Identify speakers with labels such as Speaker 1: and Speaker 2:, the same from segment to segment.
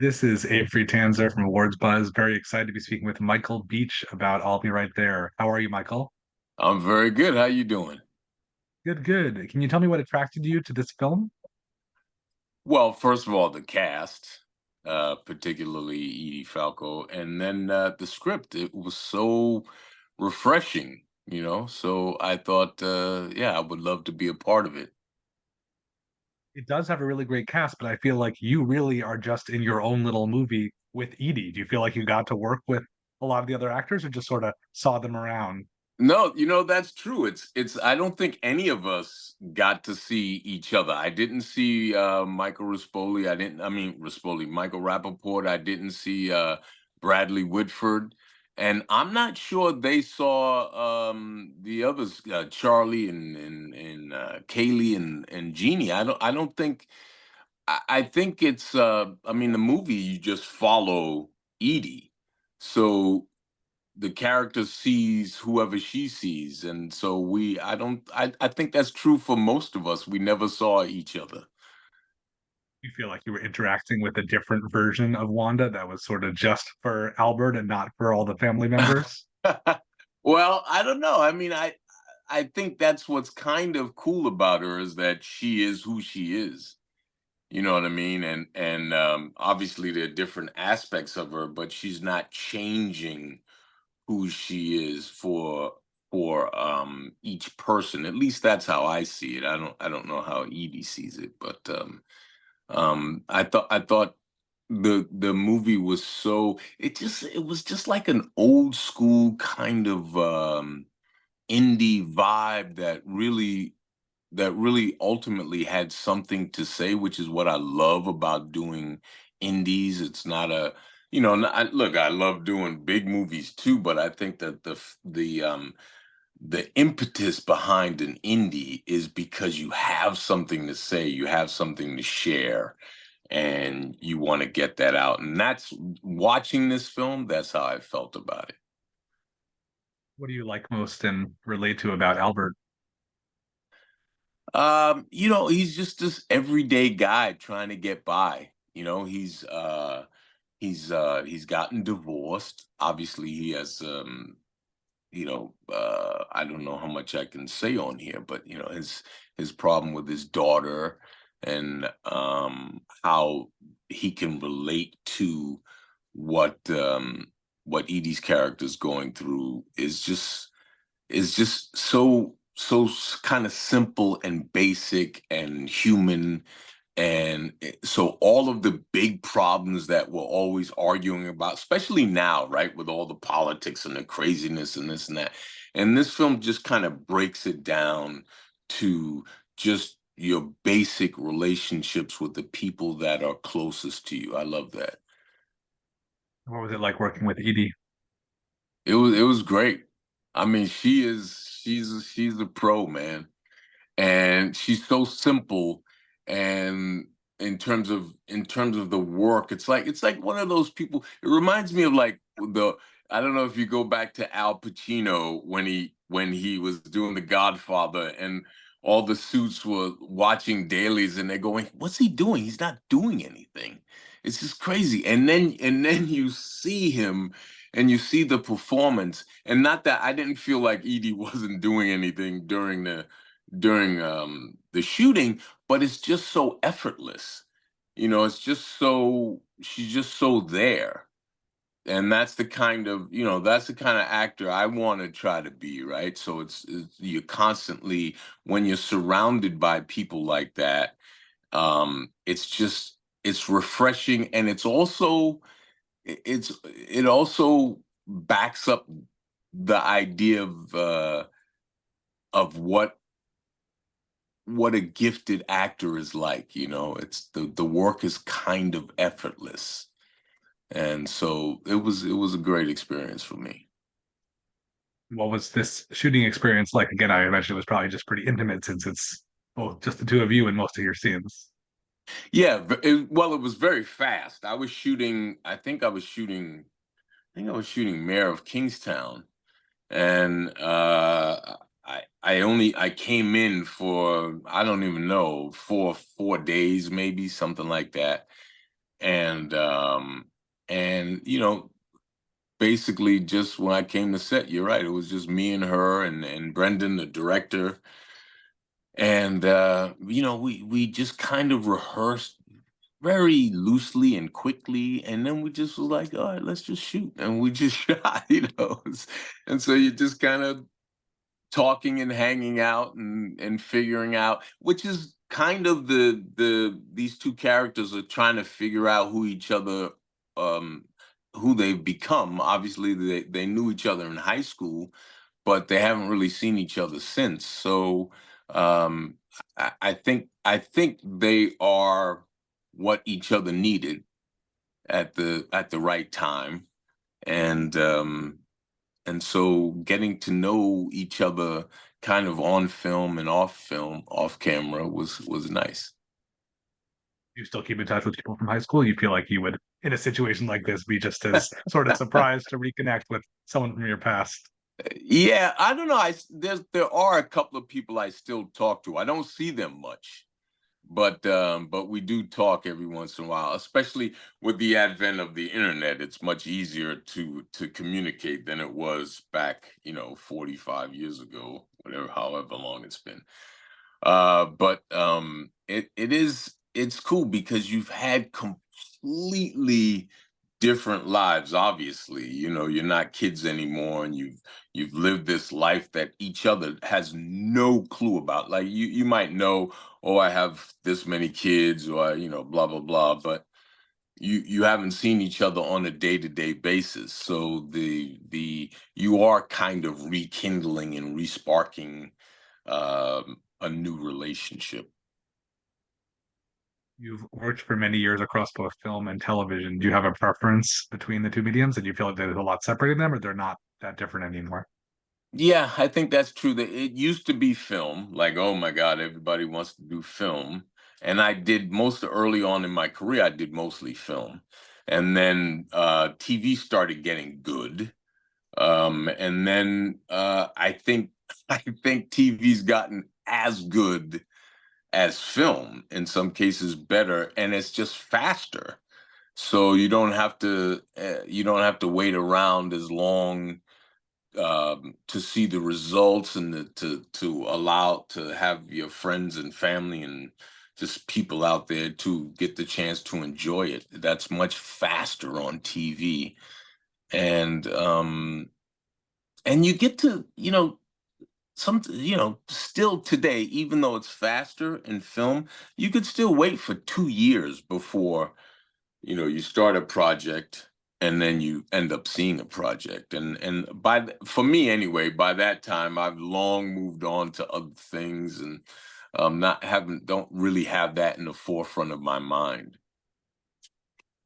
Speaker 1: This is Abe Friedtanzer from Awards Buzz. Very excited to be speaking with Michael Beach about I'll Be Right There. How are you, Michael?
Speaker 2: I'm very good. How you doing?
Speaker 1: Good, good. Can you tell me what attracted you to this film?
Speaker 2: Well, first of all, the cast, particularly Edie Falco, and then the script. It was so refreshing, So I thought, yeah, I would love to be a part of it.
Speaker 1: It does have a really great cast, but I feel like you really are just in your own little movie with Edie. Do you feel like you got to work with a lot of the other actors or just sort of saw them around?
Speaker 2: No, that's true. It's I don't think any of us got to see each other. I didn't see Michael Rispoli. Michael Rappaport. I didn't see Bradley Whitford. And I'm not sure they saw the others, Charlie and Kaylee and Jeannie. I don't think I think it's the movie you just follow Edie. So the character sees whoever she sees, and so I think that's true for most of us. We never saw each other.
Speaker 1: You feel like you were interacting with a different version of Wanda that was sort of just for Albert and not for all the family members?
Speaker 2: Well, I don't know. I think that's what's kind of cool about her, is that she is who she is. You know what I mean? And obviously there are different aspects of her, but she's not changing who she is for each person. At least that's how I see it. I don't know how Edie sees it, but I thought the movie was so, it was just like an old school kind of indie vibe that really ultimately had something to say, which is what I love about doing indies. It's not a, look, I love doing big movies too, but I think that the impetus behind an indie is because you have something to say, you have something to share, and you want to get that out. And that's, watching this film, that's how I felt about it.
Speaker 1: What do you like most and relate to about Albert?
Speaker 2: He's just this everyday guy trying to get by. He's gotten divorced. Obviously, he has I don't know how much I can say on here, but his problem with his daughter, and how he can relate to what Edie's character is going through is just so kind of simple and basic and human. And so all of the big problems that we're always arguing about, especially now, right, with all the politics and the craziness and this and that, and this film just kind of breaks it down to just your basic relationships with the people that are closest to you. I love that.
Speaker 1: What was it like working with Edie?
Speaker 2: It was great. I mean, she's a pro, man. And she's so simple. And in terms of the work, it's like one of those people. It reminds me of, like, the, I don't know if you go back to Al Pacino when he was doing The Godfather, and all the suits were watching dailies, and they're going, what's he doing? He's not doing anything. It's just crazy. And then you see him, and you see the performance. And not that I didn't feel like Edie wasn't doing anything during the shooting, but it's just so effortless. It's just so, she's just so there. And that's the kind of actor I want to try to be, right? So it's you're constantly, when you're surrounded by people like that, it's refreshing, and it also backs up the idea of what a gifted actor is like. It's the work is kind of effortless. And so it was a great experience for me.
Speaker 1: What was this shooting experience like? Again, I imagine it was probably just pretty intimate since it's both just the two of you in most of your scenes.
Speaker 2: Yeah, well, it was very fast. I think I was shooting Mayor of Kingstown. And I came in for, I don't even know, four days, maybe, something like that. and basically just when I came to set, you're right, it was just me and her and Brendan, the director, and we just kind of rehearsed very loosely and quickly, and then we just was like, all right, let's just shoot, and we just shot, and so you just kind of talking and hanging out and figuring out, which is kind of these two characters are trying to figure out who each other, um who they've become. Obviously they knew each other in high school, but they haven't really seen each other since. So um I think they are what each other needed at the right time. And so getting to know each other kind of on film, off camera was nice.
Speaker 1: You still keep in touch with people from high school? You feel like you would, in a situation like this, be just as sort of surprised to reconnect with someone from your past?
Speaker 2: Yeah, I don't know. There are a couple of people I still talk to. I don't see them much, but we do talk every once in a while, especially with the advent of the internet. It's much easier to communicate than it was back, 45 years ago, whatever, however long it's been. But it's cool because you've had completely different lives. Obviously, you're not kids anymore, and you've lived this life that each other has no clue about. Like you might know, oh, I have this many kids, or blah blah blah, but you haven't seen each other on a day-to-day basis. So the you are kind of rekindling and resparking a new relationship.
Speaker 1: You've worked for many years across both film and television. Do you have a preference between the two mediums? And do you feel like there's a lot separating them, or they're not that different anymore?
Speaker 2: Yeah, I think that's true. That it used to be film, like, oh my God, everybody wants to do film. And I did most early on in my career, I did mostly film. And then TV started getting good. And then I think I think TV's gotten as good as film, in some cases better, and it's just faster. So you don't have to wait around as long to see the results, and to allow to have your friends and family and just people out there to get the chance to enjoy it. That's much faster on TV, and you get to still today, even though it's faster in film, you could still wait for 2 years before you start a project, and then you end up seeing a project. And for me anyway, by that time I've long moved on to other things, and not haven't don't really have that in the forefront of my mind.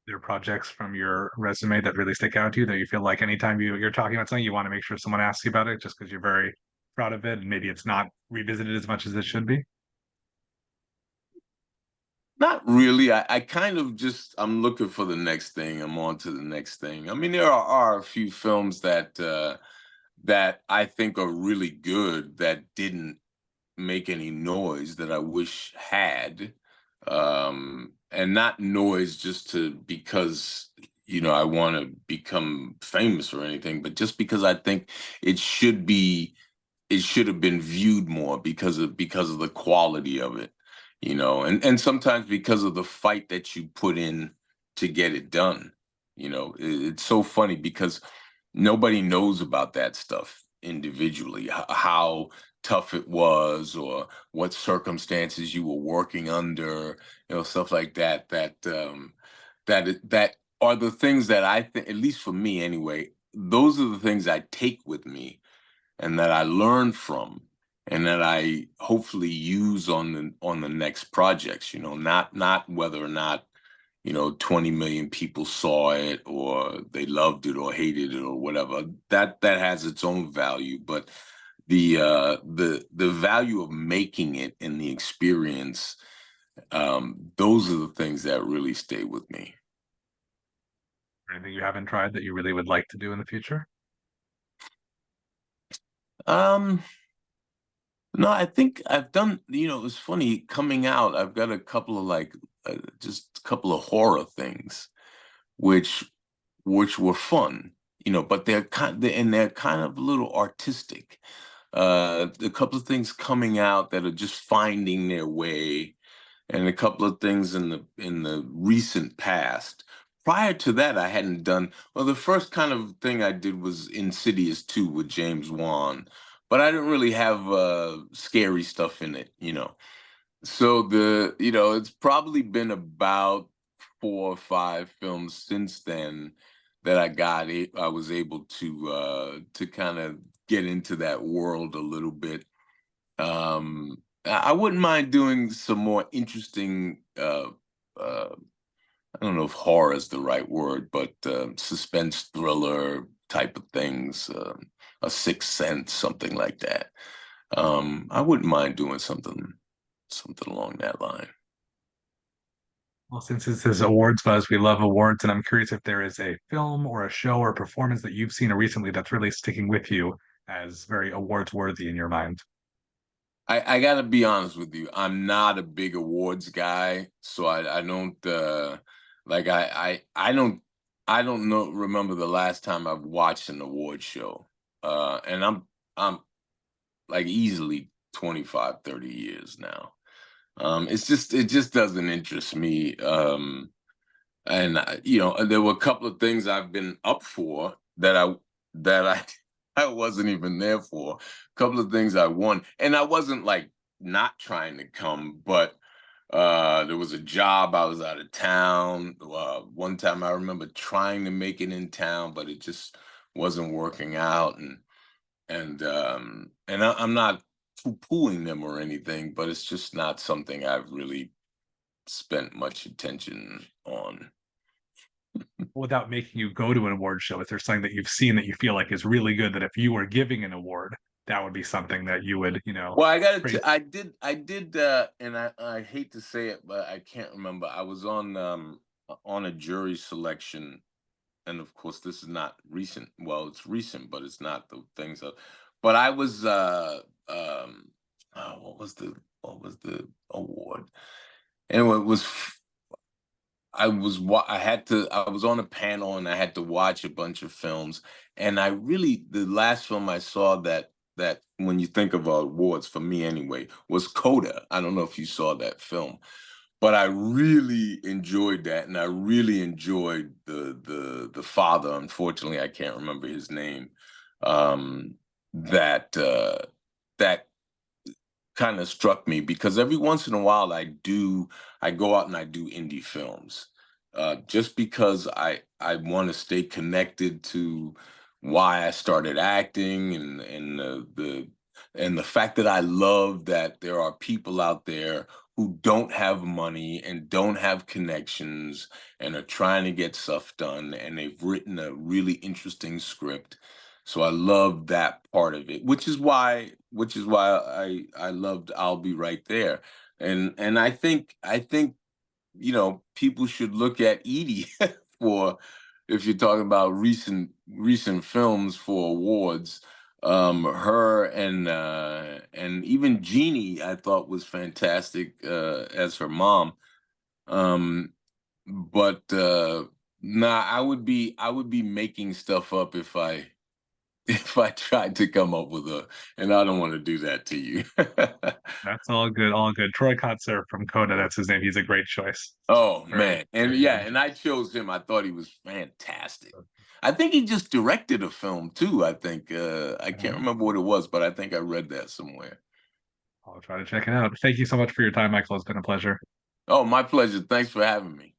Speaker 1: There are projects from your resume that really stick out to you that you feel like anytime you're talking about something, you want to make sure someone asks you about it just because you're very proud of it and maybe it's not revisited as much as it should be?
Speaker 2: Not really. I kind of just I'm looking for the next thing. I'm on to the next thing. I mean, there are a few films that I think are really good that didn't make any noise that I wish had. And not noise just to because I want to become famous or anything, but just because I think it should be it should have been viewed more because of the quality of it, and sometimes because of the fight that you put in to get it done. It's so funny because nobody knows about that stuff individually, how tough it was, or what circumstances you were working under, stuff like that. That are the things that I think, at least for me anyway, those are the things I take with me and that I learn from, and that I hopefully use on the next projects. Not whether or not 20 million people saw it, or they loved it or hated it or whatever. That has its own value, but the value of making it and the experience, those are the things that really stay with me.
Speaker 1: Anything you haven't tried that you really would like to do in the future?
Speaker 2: Um, no, I think I've done, it's funny coming out. I've got a couple of like just a couple of horror things, which were fun, but they're kind of a little artistic. A couple of things coming out that are just finding their way, and a couple of things in the recent past. Prior to that, I hadn't done well. The first kind of thing I did was Insidious 2 with James Wan, but I didn't really have scary stuff in it. So it's probably been about 4 or 5 films since then that I was able to kind of get into that world a little bit. I wouldn't mind doing some more interesting. I don't know if horror is the right word, but suspense thriller type of things, a Sixth Sense, something like that. I wouldn't mind doing something along that line.
Speaker 1: Well, since this is awards buzz, we love awards, and I'm curious if there is a film or a show or performance that you've seen recently that's really sticking with you as very awards worthy in your mind.
Speaker 2: I gotta be honest with you. I'm not a big awards guy, so I don't like I don't know remember the last time I've watched an award show. And I'm like easily 25, 30 years now. It just doesn't interest me. And there were a couple of things I've been up for that I I wasn't even there for. A couple of things I won, and I wasn't like not trying to come, but there was a job I was out of town. One time I remember trying to make it in town, but it just wasn't working out, I'm not poo-pooing them or anything, but it's just not something I've really spent much attention on.
Speaker 1: Without making you go to an award show, is there something that you've seen that you feel like is really good that if you were giving an award, that would be something that you would,
Speaker 2: Well, I got
Speaker 1: praise?
Speaker 2: to. I did, and I hate to say it, but I can't remember. I was on a jury selection, and of course, this is not recent. Well, it's recent, but it's not the things of. But I was what was the award? Anyway, it was I was on a panel and I had to watch a bunch of films, and the last film I saw that when you think of awards for me anyway was Coda. I don't know if you saw that film, but I really enjoyed that, and I really enjoyed the father. Unfortunately, I can't remember his name. Um, that kind of struck me because every once in a while I go out and I do indie films, just because I want to stay connected to why I started acting, and the fact that I love that there are people out there who don't have money and don't have connections and are trying to get stuff done, and they've written a really interesting script. So I love that part of it, which is why I loved I'll Be Right There. And I think people should look at Edie for, if you're talking about recent films for awards. Her and even Jeannie I thought was fantastic as her mom. Um, but nah, I would be making stuff up if I if I tried to come up with and I don't want to do that to you.
Speaker 1: That's all good, all good. Troy Kotzer from Coda, that's his name. He's a great choice.
Speaker 2: Oh
Speaker 1: Very,
Speaker 2: man. And
Speaker 1: very
Speaker 2: yeah,
Speaker 1: good
Speaker 2: and I chose him. I thought he was fantastic. I think he just directed a film too. I think I can't
Speaker 1: choice.
Speaker 2: remember what it was, but I think I read that somewhere.
Speaker 1: I'll try to check it out. Thank you so much for your time, Michael. It's been a pleasure.
Speaker 2: Oh, my pleasure. Thanks for having me.